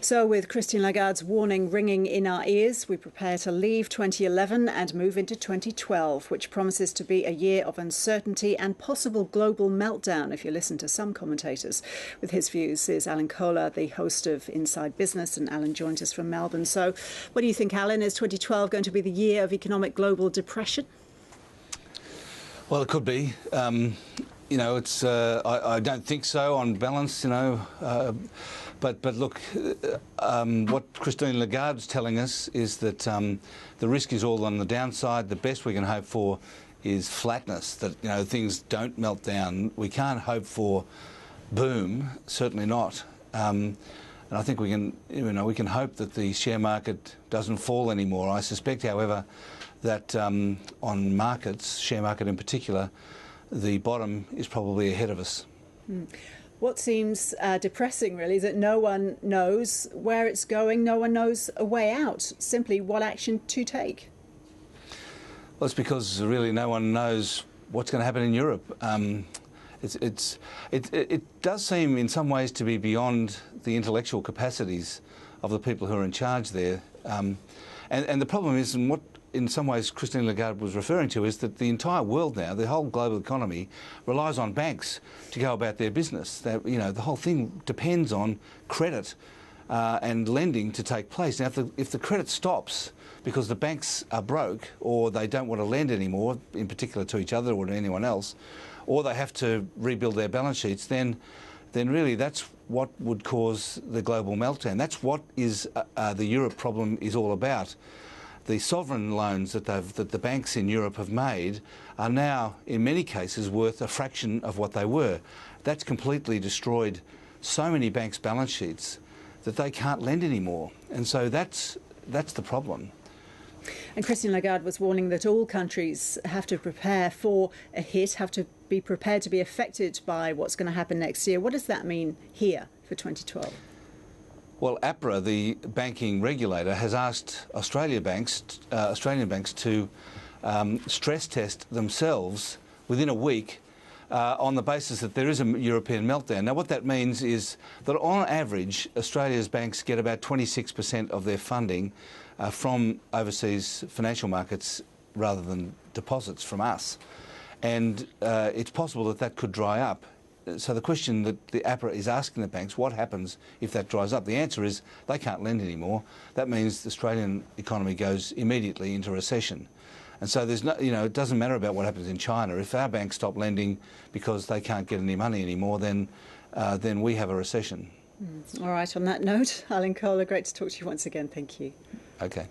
So with Christine Lagarde's warning ringing in our ears, we prepare to leave 2011 and move into 2012, which promises to be a year of uncertainty and possible global meltdown, if you listen to some commentators. With his views is Alan Kohler, the host of Inside Business, and Alan joins us from Melbourne. So what do you think, Alan? Is 2012 going to be the year of economic global depression? Well, it could be. It's. I don't think so on balance. But look, what Christine Lagarde's telling us is that the risk is all on the downside. The best we can hope for is flatness. That things don't melt down. We can't hope for boom. Certainly not. And I think we can. We can hope that the share market doesn't fall anymore. I suspect, however, that on markets, share market in particular, the bottom is probably ahead of us. What seems depressing, really, is that no one knows where it's going. No one knows a way out. Simply, what action to take? Well, it's because really no one knows what's going to happen in Europe. It does seem, in some ways, to be beyond the intellectual capacities of the people who are in charge there. And the problem is, and what in some ways Christine Lagarde was referring to, is that the entire world now, the whole global economy, relies on banks to go about their business. The whole thing depends on credit and lending to take place. Now, if the credit stops because the banks are broke, or they don't want to lend anymore, in particular to each other or to anyone else, or they have to rebuild their balance sheets, then really that's what would cause the global meltdown. That's what is the Europe problem is all about. The sovereign loans that the banks in Europe have made are now, in many cases, worth a fraction of what they were. That's completely destroyed so many banks' balance sheets that they can't lend anymore. And so that's the problem. And Christine Lagarde was warning that all countries have to prepare for a hit, have to be prepared to be affected by what's going to happen next year. What does that mean here for 2012? Well, APRA, the banking regulator, has asked Australian banks to stress test themselves within a week on the basis that there is a European meltdown. Now, what that means is that on average, Australia's banks get about 26% of their funding from overseas financial markets rather than deposits from us. And it's possible that that could dry up. So the question that the APRA is asking the banks, what happens if that dries up? The answer is they can't lend anymore. That means the Australian economy goes immediately into recession. And so there's no, it doesn't matter about what happens in China. If our banks stop lending because they can't get any money anymore, then we have a recession. All right, on that note, Alan Kohler, great to talk to you once again. Thank you. Okay.